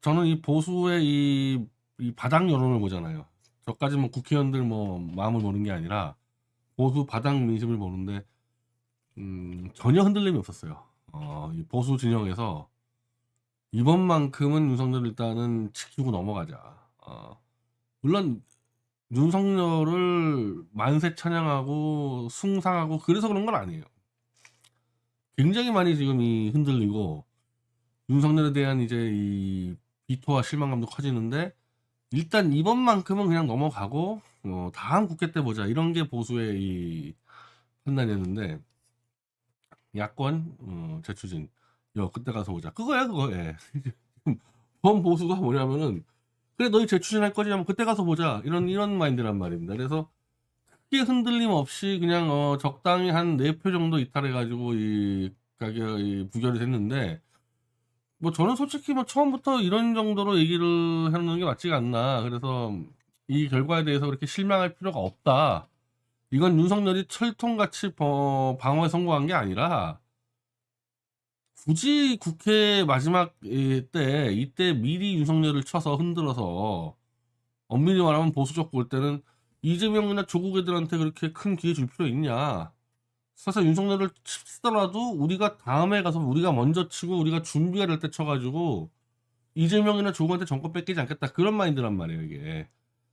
저는 이 보수의 이 바닥 여론을 보잖아요. 저까지 뭐 국회의원들 뭐 마음을 보는 게 아니라 보수 바닥 민심을 보는데 전혀 흔들림이 없었어요. 이 보수 진영에서 이번만큼은 윤석열 일단은 지키고 넘어가자. 물론 윤석열을 만세 찬양하고 숭상하고 그래서 그런 건 아니에요. 굉장히 많이 지금 이 흔들리고 윤석열에 대한 이제 이 비토와 실망감도 커지는데 일단 이번만큼은 그냥 넘어가고 다음 국회 때 보자 이런 게 보수의 이 판단이었는데 야권 재추진 그때 가서 보자 그거야 그거. 예. 범 보수가 뭐냐면은 그래 너희 재추진할 거지 하면 그때 가서 보자 이런 마인드란 말입니다. 그래서 크게 흔들림 없이 그냥 적당히 한 4표 정도 이탈해 가지고 이 가격 이 부결이 됐는데 뭐 저는 솔직히 뭐 처음부터 이런 정도로 얘기를 해 놓는 게 맞지가 않나. 그래서 이 결과에 대해서 그렇게 실망할 필요가 없다. 이건 윤석열이 철통같이 방어에 성공한 게 아니라 굳이 국회 마지막 이때 미리 윤석열을 쳐서 흔들어서 엄밀히 말하면 보수적 볼 때는 이재명이나 조국 애들한테 그렇게 큰 기회 줄 필요 있냐. 사실 윤석열을 치더라도 우리가 다음에 가서 우리가 먼저 치고 우리가 준비가 될 때 쳐가지고 이재명이나 조국한테 정권 뺏기지 않겠다. 그런 마인드란 말이에요, 이게.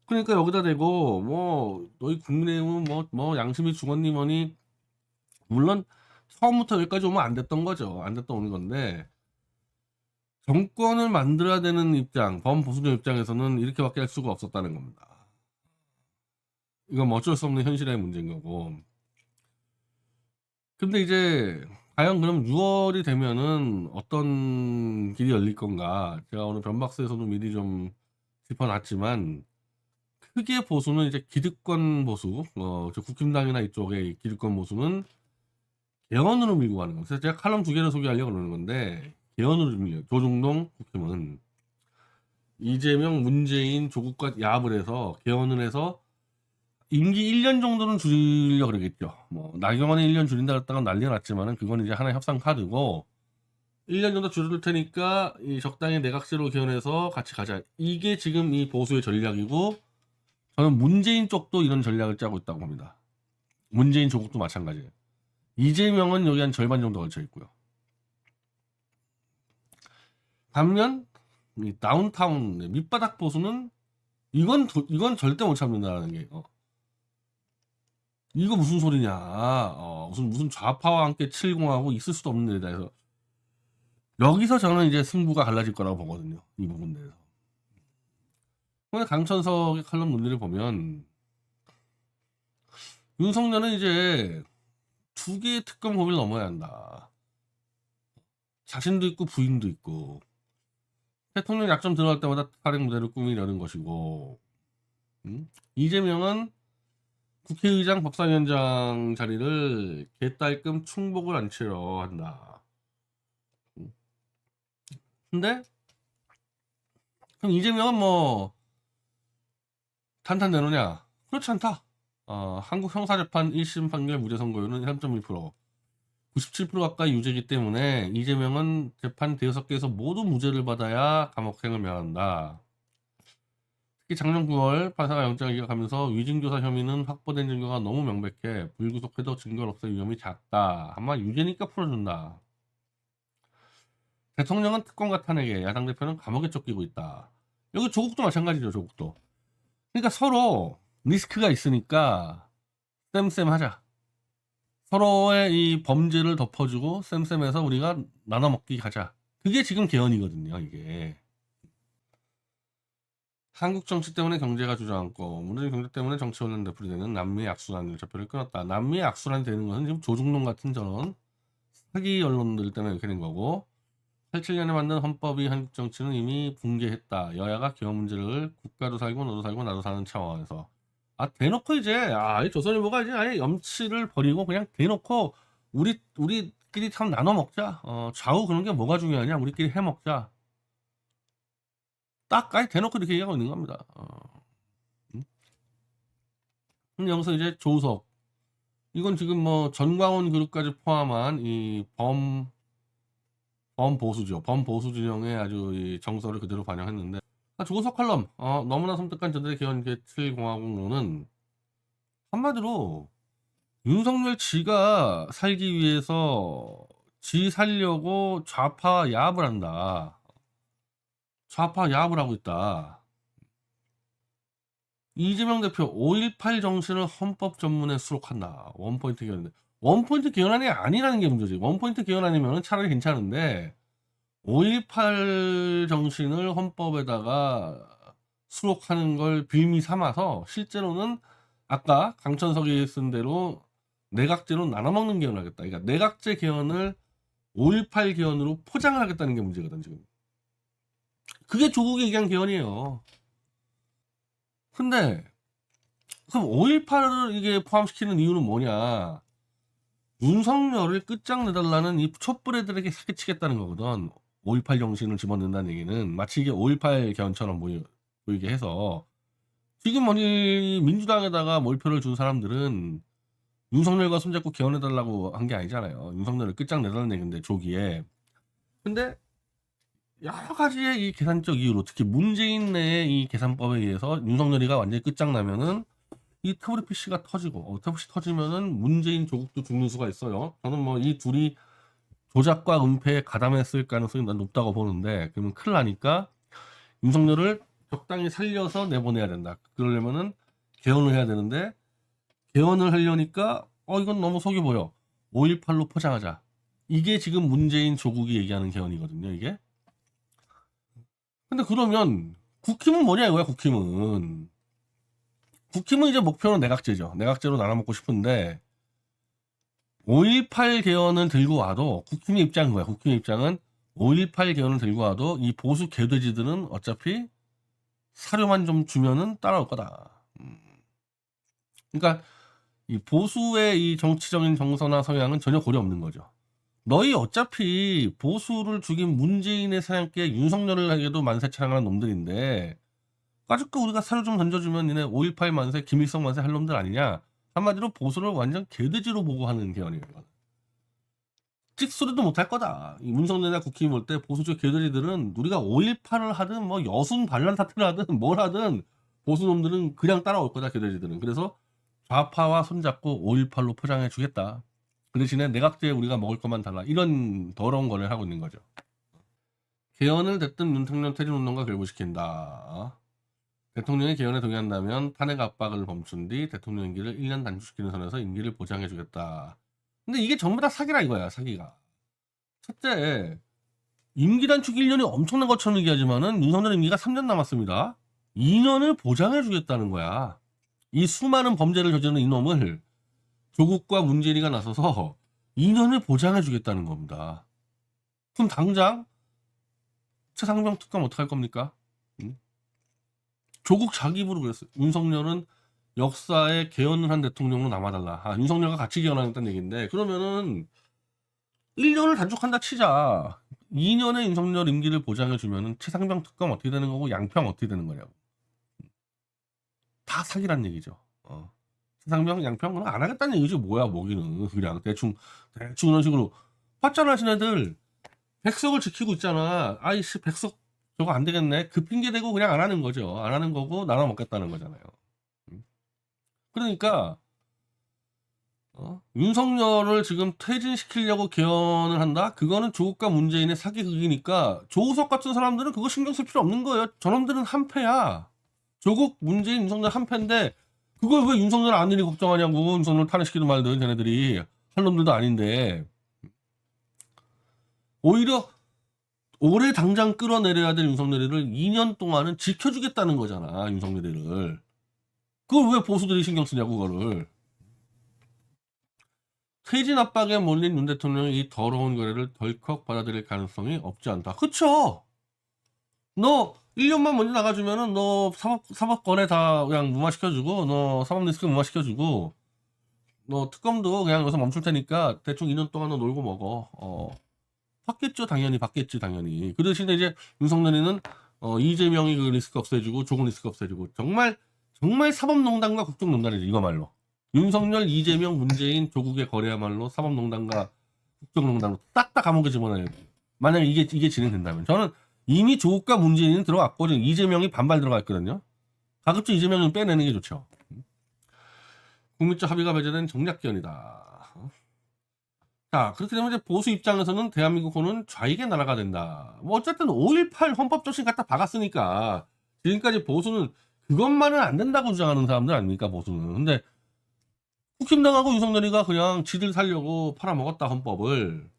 그러니까 여기다 대고 뭐 너희 국민의힘은 뭐 양심이 죽었니 뭐니. 물론 처음부터 여기까지 오면 안 됐던 거죠. 안 됐던 오는 건데 정권을 만들어야 되는 입장, 범보수적 입장에서는 이렇게밖에 할 수가 없었다는 겁니다. 이건 뭐 어쩔 수 없는 현실의 문제인 거고. 근데 이제 과연 그럼 6월이 되면은 어떤 길이 열릴 건가? 제가 오늘 변박스에서도 미리 좀 짚어놨지만 크게 보수는 이제 기득권 보수, 저 국힘당이나 이쪽의 기득권 보수는 개헌으로 밀고 가는 겁니다. 그래서 제가 칼럼 2개를 소개하려고 그러는 건데 개헌으로 밀려요. 조중동 국힘은 이재명, 문재인, 조국과 야합을 해서 개헌을 해서 임기 1년 정도는 줄이려고 그러겠죠. 뭐 나경원이 1년 줄인다 그랬다가 난리 났지만은 그건 이제 하나의 협상 카드고 1년 정도 줄여둘 테니까 이 적당히 내각제로 개헌해서 같이 가자. 이게 지금 이 보수의 전략이고 저는 문재인 쪽도 이런 전략을 짜고 있다고 봅니다. 문재인 조국도 마찬가지예요. 이재명은 여기 한 절반 정도 걸쳐 있고요. 반면 이 다운타운 밑바닥 보수는 이건 절대 못 참는다는 게 이거 무슨 소리냐. 무슨 좌파와 함께 칠공하고 있을 수도 없는 일이다 해서 여기서 저는 이제 승부가 갈라질 거라고 보거든요. 이 부분에 대해서. 오늘 강천석의 칼럼 논리를 보면 윤석열은 이제 2개의 특검 고비를 넘어야 한다. 자신도 있고 부인도 있고 대통령 약점 들어갈 때마다 탈핵 무대를 꾸미려는 것이고 이재명은 국회의장 법사위원장 자리를 개딸끔 충복을 안치려 한다. 근데 그럼 이재명은 뭐 탄탄 내놓냐? 그렇지 않다. 한국 형사재판 1심 판결 무죄 선고율은 3.1%, 97% 가까이 유죄이기 때문에 이재명은 재판 5개에서 모두 무죄를 받아야 감옥행을 면한다. 특히 작년 9월 판사가 영장을 기각하면서 위증교사 혐의는 확보된 증거가 너무 명백해 불구속해도 증거로서의 위험이 작다. 아마 유죄니까 풀어준다. 대통령은 특검과 탄핵에 야당 대표는 감옥에 쫓기고 있다. 여기 조국도 마찬가지죠. 조국도. 그러니까 서로 리스크가 있으니까 쌤쌤 하자. 서로의 이 범죄를 덮어주고 쌤쌤해서 우리가 나눠먹기 가자. 그게 지금 개헌이거든요. 이게. 한국 정치 때문에 경제가 주저앉고 무너진 경제 때문에 정치 혼란 되풀이되는 남미의 악순환 좌표를 끊었다. 남미의 악순환이 되는 것은 지금 조중동 같은 저런 사기 언론들 때문에 이렇게 된 거고 87년에 만든 헌법이 한국 정치는 이미 붕괴했다. 여야가 개헌 문제를 국가도 살고 너도 살고 나도 사는 차원에서 대놓고 이제 이 조선일보가 이제 아예 염치를 버리고 그냥 대놓고 우리끼리 참 나눠 먹자. 좌우 그런 게 뭐가 중요하냐? 우리끼리 해 먹자. 딱 아예 대놓고 이렇게 얘기하고 있는 겁니다. 근데 여기서 이제 조석 이건 지금 뭐 전광훈 그룹까지 포함한 이 범보수죠. 범보수 진영의 아주 이 정서를 그대로 반영했는데, 조고석 칼럼, 너무나 섬뜩한 저들의 개헌 개칠 공화국론은 한마디로 윤석열 지가 살기 위해서 지 살려고 좌파 야합을 한다. 좌파 야합을 하고 있다. 이재명 대표 5.18 정신을 헌법 전문에 수록한다. 원포인트 개헌인데, 원포인트 개헌안이 아니라는 게 문제지. 원포인트 개헌안이면 차라리 괜찮은데 5.18 정신을 헌법에다가 수록하는 걸 빌미 삼아서 실제로는 아까 강천석이 쓴 대로 내각제로 나눠먹는 개헌을 하겠다. 그러니까 내각제 개헌을 5.18 개헌으로 포장을 하겠다는 게 문제거든 지금. 그게 조국이 얘기한 개헌이에요. 근데 그럼 5.18을 이게 포함시키는 이유는 뭐냐? 윤석열을 끝장내달라는 이 촛불애들에게 사기치겠다는 거거든. 5.18 정신을 집어넣는다는 얘기는 마치 이게 5.18 개헌처럼 보이게 해서, 지금 어디 민주당에다가 몰표를 준 사람들은 윤석열과 손잡고 개헌해달라고 한 게 아니잖아요. 윤석열을 끝장내달라는 얘기인데 조기에. 근데 여러 가지의 이 계산적 이유로, 특히 문재인 내의 이 계산법에 의해서 윤석열이가 완전히 끝장나면은 이 태블릿 PC가 터지고, 태블릿 PC 터지면은 문재인 조국도 죽는 수가 있어요. 저는 뭐 이 둘이 조작과 은폐에 가담했을 가능성이 난 높다고 보는데, 그러면 큰일 나니까 윤석열을 적당히 살려서 내보내야 된다. 그러려면은 개헌을 해야 되는데, 개헌을 하려니까 이건 너무 속이 보여. 5.18로 포장하자. 이게 지금 문재인 조국이 얘기하는 개헌이거든요, 이게. 근데 그러면 국힘은 뭐냐 이거야. 국힘은 이제 목표는 내각제죠. 내각제로 나눠먹고 싶은데 5.18 개헌을 들고 와도, 국힘의 입장인 거야. 국힘의 입장은 5.18 개헌을 들고 와도 이 보수 개돼지들은 어차피 사료만 좀 주면은 따라올 거다. 그러니까 이 보수의 이 정치적인 정서나 성향은 전혀 고려 없는 거죠. 너희 어차피 보수를 죽인 문재인의 사냥개 윤석열을 하게도 만세 차량하는 놈들인데, 까짓거 우리가 사료 좀 던져주면 니네 5.18 만세, 김일성 만세 할 놈들 아니냐? 한마디로 보수를 완전 개돼지로 보고 하는 개헌이에요. 찍소리도 못할 거다. 이 문성열이나 국힘이 올 때 보수적 개돼지들은 우리가 5.18을 하든 뭐 여순 반란 사태를 하든 뭘 하든 보수놈들은 그냥 따라올 거다, 개돼지들은. 그래서 좌파와 손잡고 5.18로 포장해 주겠다. 그 대신에 내각제에 우리가 먹을 것만 달라. 이런 더러운 거를 하고 있는 거죠. 개헌을 됐든 윤석열 퇴진운동과 결부시킨다. 대통령이 개헌에 동의한다면 탄핵 압박을 멈춘 뒤 대통령 임기를 1년 단축시키는 선에서 임기를 보장해주겠다. 근데 이게 전부 다 사기라 이거야, 사기가. 첫째, 임기 단축 1년이 엄청난 것처럼 얘기하지만은 윤석열 임기가 3년 남았습니다. 2년을 보장해주겠다는 거야. 이 수많은 범죄를 저지르는 이놈을 조국과 문재인이가 나서서 2년을 보장해주겠다는 겁니다. 그럼 당장 최상병 특검 어떡할 겁니까? 조국 자기 입으로 그랬어요. 윤석열은 역사에 개헌을 한 대통령으로 남아달라. 윤석열과 같이 개헌하겠다는 얘기인데, 그러면은 1년을 단축한다 치자. 2년의 윤석열 임기를 보장해주면은 최상병 특검 어떻게 되는 거고 양평 어떻게 되는 거냐고. 다 사기란 얘기죠. 최상병 양평은 안 하겠다는 얘기지. 뭐야 뭐기는. 그냥 대충 이런 식으로 봤잖아. 지네들 백석을 지키고 있잖아. 아이씨 백석 저거 안 되겠네. 그 핑계 대고 그냥 안 하는 거죠. 안 하는 거고 나눠 먹겠다는 거잖아요. 그러니까 윤석열을 지금 퇴진시키려고 개헌을 한다? 그거는 조국과 문재인의 사기극이니까 조우석 같은 사람들은 그거 신경 쓸 필요 없는 거예요. 저놈들은 한패야. 조국, 문재인, 윤석열 한패인데 그걸 왜 윤석열 안 일이 걱정하냐고. 윤석열 탄핵시키든 말든 쟤네들이 할 놈들도 아닌데. 오히려 올해 당장 끌어내려야 될 윤석열이를 2년 동안은 지켜주겠다는 거잖아. 윤석열이를. 그걸 왜 보수들이 신경 쓰냐고. 그거를. 퇴진 압박에 몰린 윤 대통령이 이 더러운 거래를 덜컥 받아들일 가능성이 없지 않다. 그쵸? 너 1년만 먼저 나가주면은 너 사법권에 다 그냥 무마시켜주고, 너 사법 리스크 무마시켜주고, 너 특검도 그냥 여기서 멈출 테니까 대충 2년 동안 너 놀고 먹어. 받겠죠. 당연히 받겠지. 당연히. 그 대신에 이제 윤석열이는 이재명이 그 리스크 없애주고 조국 리스크 없애주고, 정말 사법농단과 국정농단이지 이거말로. 윤석열, 이재명, 문재인, 조국의 거래야말로 사법농단과 국정농단으로 딱딱 감옥에 집어넣어야 돼. 만약에 이게 진행된다면. 저는 이미 조국과 문재인은 들어갔고, 지금 이재명이 반발 들어가 있거든요. 가급적 이재명은 빼내는 게 좋죠. 국민적 합의가 배제된 정략기원이다. 자, 그렇게 되면 이제 보수 입장에서는 대한민국은 좌익의 나라가 된다. 뭐 어쨌든 5.18 헌법정신 갖다 박았으니까 지금까지 보수는 그것만은 안 된다고 주장하는 사람들 아닙니까, 보수는. 근데 국힘당하고 윤석열이가 그냥 지들 살려고 팔아먹었다, 헌법을.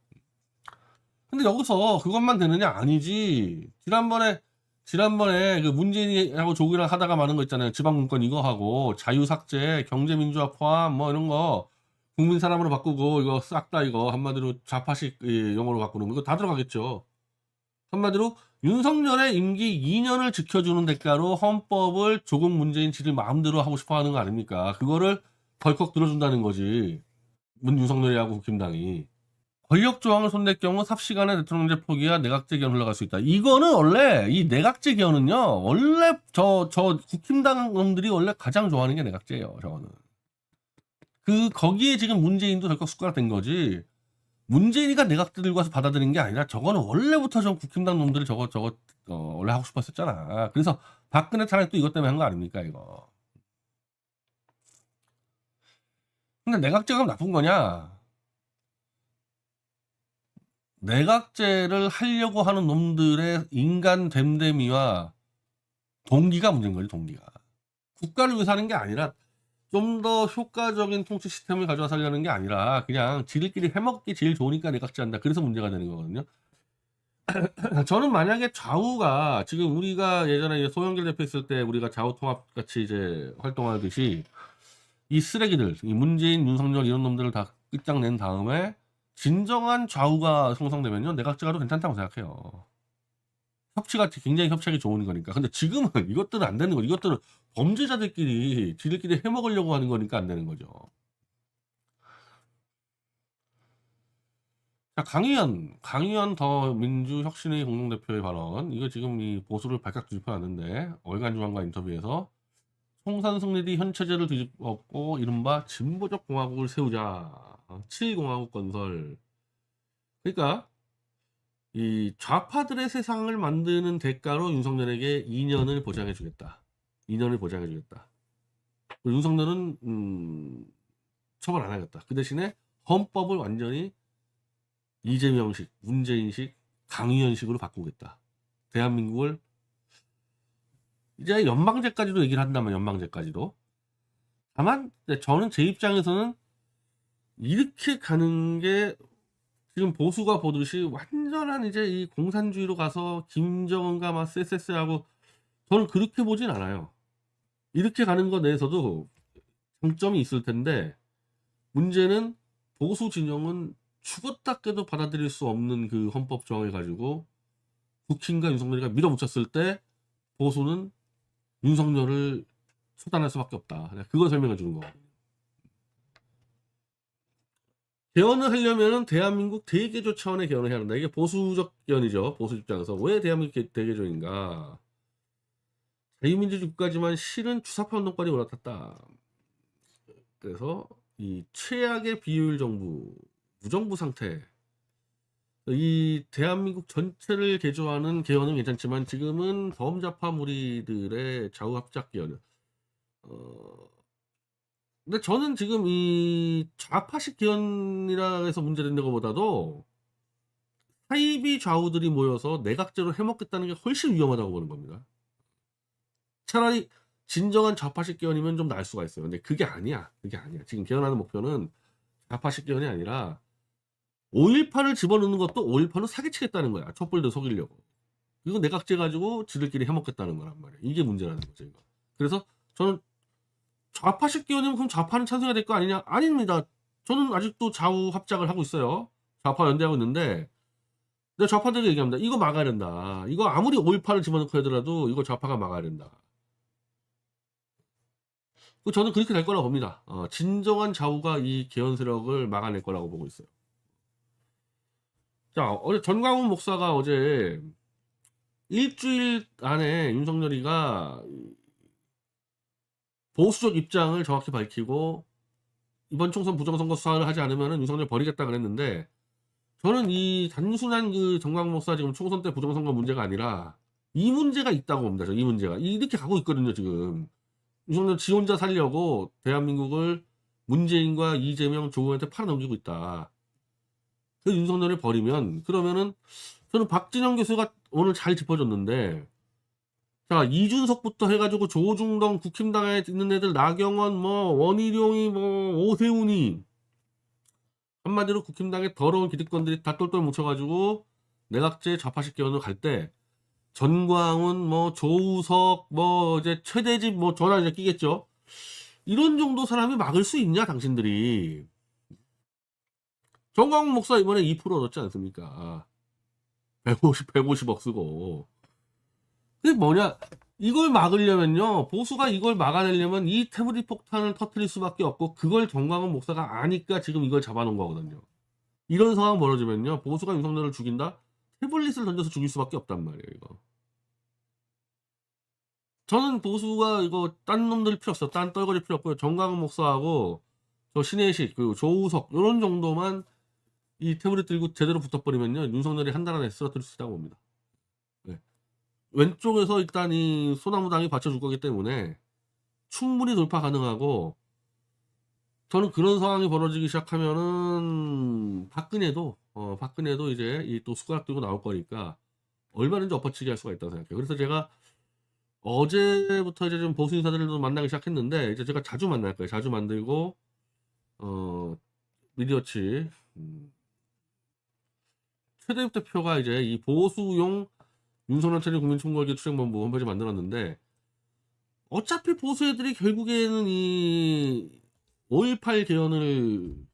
근데 여기서 그것만 되느냐? 아니지. 지난번에 그 문재인하고 조국이랑 하다가 많은 거 있잖아요. 지방분권 이거 하고 자유삭제, 경제민주화 포함 뭐 이런 거 국민 사람으로 바꾸고 이거 싹 다 이거 한마디로 좌파식 용어로 바꾸는 거 이거 다 들어가겠죠. 한마디로 윤석열의 임기 2년을 지켜주는 대가로 헌법을 조국 문재인 지들 마음대로 하고 싶어 하는 거 아닙니까? 그거를 덜컥 들어준다는 거지. 윤석열이하고 국힘당이. 권력 조항을 손댈 경우 삽시간에 대통령제 포기와 내각제 개헌 흘러갈 수 있다. 이거는 원래 이 내각제 개헌은요. 원래 저 국힘당 놈들이 원래 가장 좋아하는 게 내각제예요. 저거는. 거기에 지금 문재인도 덜컥 숟가락 된 거지. 문재인이가 내각제 들고 와서 받아들인 게 아니라 저거는 원래부터 저 국힘당 놈들이 저거 원래 하고 싶었었잖아. 그래서 박근혜 탄핵 또 이것 때문에 한 거 아닙니까 이거. 근데 내각제가 나쁜 거냐? 내각제를 하려고 하는 놈들의 인간 됨됨이와 동기가 문제인 거지, 동기가. 국가를 위해서 하는 게 아니라 좀 더 효과적인 통치 시스템을 가져와서 하려는 게 아니라 그냥 지들끼리 해먹기 제일 좋으니까 내각제 한다. 그래서 문제가 되는 거거든요. 저는 만약에 좌우가 지금 우리가 예전에 소영길 대표 있을 때 우리가 좌우 통합 같이 이제 활동하듯이 이 쓰레기들, 이 문재인, 윤석열 이런 놈들을 다 끝장낸 다음에 진정한 좌우가 형성되면요 내각제가도 괜찮다고 생각해요. 굉장히 협치하기 좋은 거니까. 근데 지금은 이것들은 안 되는 거죠. 이것들은 범죄자들끼리 지들끼리 해먹으려고 하는 거니까 안 되는 거죠. 자, 강의현 더민주혁신의 공동대표의 발언. 이거 지금 이 보수를 발칵 뒤집어놨는데 월간중앙과 인터뷰에서 총선 승리 뒤 현 체제를 뒤집었고 이른바 진보적 공화국을 세우자. 7공화국 건설. 그러니까 이 좌파들의 세상을 만드는 대가로 윤석열에게 2년을 보장해주겠다. 2년을 보장해주겠다. 윤석열은 처벌 안 하겠다. 그 대신에 헌법을 완전히 이재명식, 문재인식, 강의현식으로 바꾸겠다. 대한민국을 이제 연방제까지도 얘기를 한다면 연방제까지도. 다만 저는 제 입장에서는 이렇게 가는 게 지금 보수가 보듯이 완전한 이제 이 공산주의로 가서 김정은과 막 쎄쎄쎄하고 저는 그렇게 보진 않아요. 이렇게 가는 것 내에서도 장점이 있을 텐데 문제는 보수 진영은 죽었다 깨도 받아들일 수 없는 그 헌법 조항을 가지고 국힘과 윤석열이가 밀어붙였을 때 보수는 윤석열을 처단할 수밖에 없다. 그걸 설명해 주는 거. 개헌을 하려면은 대한민국 대개조 차원의 개헌을 해야 한다. 이게 보수적 개헌이죠. 보수 입장에서. 왜 대한민국 대개조인가? 자유민주주의 국가지만 실은 주사파 운동까지 올라탔다. 그래서 이 최악의 비효율 정부, 무정부 상태. 이 대한민국 전체를 개조하는 개헌은 괜찮지만 지금은 범좌파 무리들의 좌우합작 개헌. 근데 저는 지금 이 좌파식 개헌이라 해서 문제된 것보다도 사이비 좌우들이 모여서 내각제로 해먹겠다는 게 훨씬 위험하다고 보는 겁니다. 차라리 진정한 좌파식 개헌이면 좀 나을 수가 있어요. 근데 그게 아니야. 지금 개헌하는 목표는 좌파식 개헌이 아니라 5.18을 집어넣는 것도 5.18로 사기치겠다는 거야. 촛불들 속이려고. 이거 내각제 가지고 지들끼리 해먹겠다는 거란 말이야. 이게 문제라는 거죠. 이거. 그래서 저는 좌파식 개헌이면 그럼 좌파는 찬성해야 될 거 아니냐? 아닙니다. 저는 아직도 좌우 합작을 하고 있어요. 좌파 연대하고 있는데 내가 좌파들에게 얘기합니다. 이거 막아야 된다. 이거 아무리 5.18을 집어넣고 하더라도 이거 좌파가 막아야 된다. 저는 그렇게 될 거라고 봅니다. 진정한 좌우가 이 개헌 세력을 막아낼 거라고 보고 있어요. 자, 어제 전광훈 목사가 어제 일주일 안에 윤석열이가 보수적 입장을 정확히 밝히고 이번 총선 부정선거 수사를 하지 않으면 윤석열 버리겠다 그랬는데 저는 이 단순한 그 정광 목사 지금 총선 때 부정선거 문제가 아니라 이 문제가 있다고 봅니다. 이 문제가 이렇게 가고 있거든요. 지금 윤석열 지 혼자 살려고 대한민국을 문재인과 이재명, 조국한테 팔아넘기고 있다. 그 윤석열을 버리면 그러면은 저는 박진영 교수가 오늘 잘 짚어줬는데, 자 이준석부터 해가지고 조중동 국힘당에 있는 애들 나경원 뭐 원희룡이 뭐 오세훈이 한마디로 국힘당의 더러운 기득권들이 다 똘똘 뭉쳐가지고 내각제 좌파식 개헌을 갈 때 전광훈 뭐 조우석 뭐 이제 최대집 뭐 전화 이제 끼겠죠. 이런 정도 사람이 막을 수 있냐 당신들이. 정광훈 목사 이번에 2% 얻었지 않습니까? 150억 쓰고. 그게 뭐냐, 이걸 막으려면요, 보수가 이걸 막아내려면 이 태블릿 폭탄을 터뜨릴 수밖에 없고, 그걸 정광훈 목사가 아니까 지금 이걸 잡아놓은 거거든요. 이런 상황 벌어지면요, 보수가 윤석열을 죽인다? 태블릿을 던져서 죽일 수밖에 없단 말이에요. 이거 저는 보수가 이거 딴 놈들 필요 없어. 딴 떨거리 필요 없고요. 정광훈 목사하고 저 신혜식 그리고 조우석 이런 정도만 이 태블릿 들고 제대로 붙어버리면요, 윤석열이 한 달 안에 쓰러뜨릴 수 있다고 봅니다. 네. 왼쪽에서 일단 이 소나무당이 받쳐줄 거기 때문에 충분히 돌파 가능하고, 저는 그런 상황이 벌어지기 시작하면은 박근혜도 이제 이 또 숟가락 들고 나올 거니까 얼마든지 엎어치기 할 수가 있다고 생각해요. 그래서 제가 어제부터 이제 좀 보수 인사들도 만나기 시작했는데, 이제 제가 자주 만날 거예요. 자주 만들고 미디어치 최대입 대표가 이제 이 보수용 윤석열 차례 국민총궐기 투쟁본부 홈페이지 만들었는데, 어차피 보수 애들이 결국에는 이 5.18 개헌을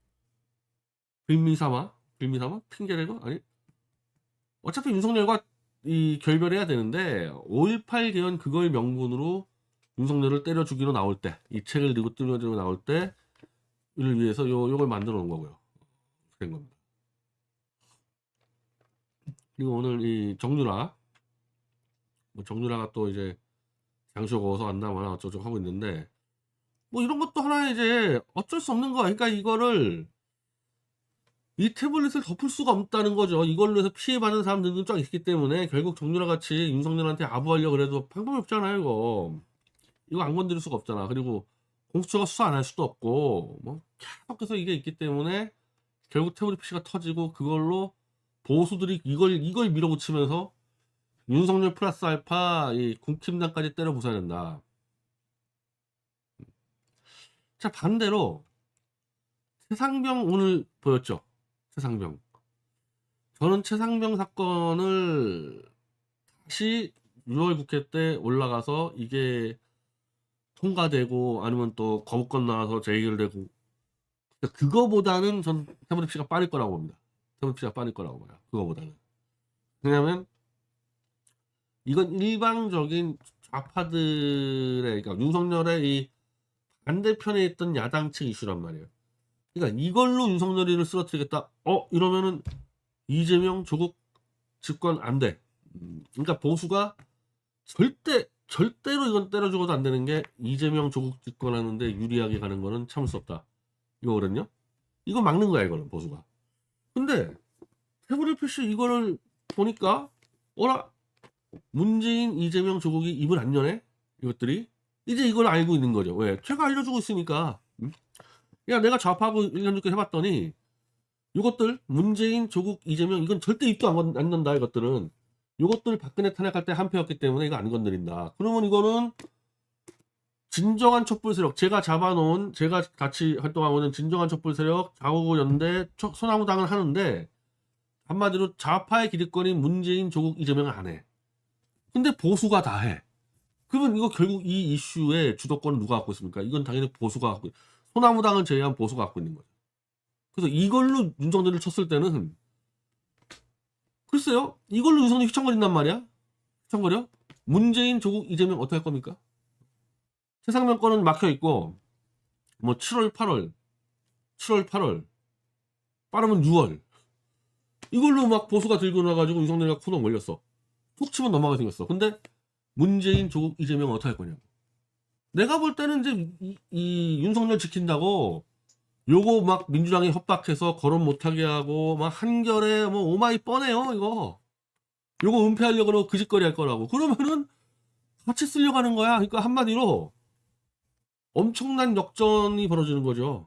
빌미삼아 핑계대고, 아니 어차피 윤석열과 이 결별해야 되는데 5.18 개헌 그걸 명분으로 윤석열을 때려 죽이러 나올 때, 이 책을 들고 뜨려주러 나올 때를 위해서 요걸 만들어 놓은 거고요. 그런 겁니다. 그리고 오늘 이 정유라가 또 이제 장쇼가 어서 안다거나 어쩌고 하고 있는데, 뭐 이런 것도 하나 이제 어쩔 수 없는 거야. 그러니까 이거를 이 태블릿을 덮을 수가 없다는 거죠. 이걸로 해서 피해받는 사람들도 쫙 있기 때문에 결국 정유라 같이 윤석열한테 아부하려고 그래도 방법이 없잖아요. 이거 안 건드릴 수가 없잖아. 그리고 공수처가 수사 안 할 수도 없고 뭐 계속해서 이게 있기 때문에 결국 태블릿 PC가 터지고, 그걸로 보수들이 이걸 밀어붙이면서 윤석열 플러스 알파 이 국힘당까지 때려 부숴야 된다. 자, 반대로 최상병 오늘 보였죠. 최상병. 저는 최상병 사건을 다시 6월 국회 때 올라가서 이게 통과되고 아니면 또 거부권 나와서 재결되고, 그거보다는 전 태블릿 PC가 빠를 거라고 봅니다. 태블릿 PC가 빠를 거라고 봐요. 그거보다는. 왜냐면 이건 일방적인 좌파들의, 그러니까 윤석열의 이 반대편에 있던 야당 측 이슈란 말이에요. 그러니까 이걸로 윤석열이를 쓰러뜨리겠다. 이러면은 이재명 조국 집권 안 돼. 그러니까 보수가 절대로 이건 때려 죽어도 안 되는 게, 이재명 조국 집권하는데 유리하게 가는 거는 참을 수 없다. 이거거든요. 이거 막는 거야, 이거는 보수가. 근데 태블릿 PC 이거를 보니까 문재인, 이재명, 조국이 입을 안 여네? 이것들이 이제 이걸 알고 있는 거죠. 왜? 제가 알려주고 있으니까. 야, 내가 좌파하고 1년 넘게 해봤더니 이것들 문재인, 조국, 이재명 이건 절대 입도 안 넣는다. 이것들은 이것들 박근혜 탄핵할 때 한패였기 때문에 이거 안 건드린다. 그러면 이거는 진정한 촛불 세력, 제가 잡아놓은, 제가 같이 활동하고 있는 진정한 촛불 세력, 좌우고 연대, 소나무당을 하는데, 한마디로 좌파의 기득권인 문재인, 조국, 이재명은 안 해. 근데 보수가 다 해. 그러면 이거 결국 이 이슈의 주도권은 누가 갖고 있습니까? 이건 당연히 보수가 갖고, 소나무당은 제외한 보수가 갖고 있는 거죠. 그래서 이걸로 윤석열을 쳤을 때는, 글쎄요, 이걸로 윤석열이 휘청거린단 말이야? 휘청거려? 문재인, 조국, 이재명 어떻게 할 겁니까? 최상병 건은 막혀 있고, 뭐 7월, 8월, 빠르면 6월. 이걸로 막 보수가 들고 나가지고 윤석열이가 코너 몰렸어. 툭 치면 넘어가게 생겼어. 근데 문재인, 조국, 이재명 어떻게 할 거냐고. 내가 볼 때는 이제 이 윤석열 지킨다고 요거 막 민주당이 협박해서 거론 못하게 하고 막 한결에 뭐 오마이 뻔해요 이거. 요거 은폐하려고 그러고 그 짓거리 할 거라고. 그러면은 같이 쓰려고 하는 거야. 그러니까 한마디로 엄청난 역전이 벌어지는 거죠.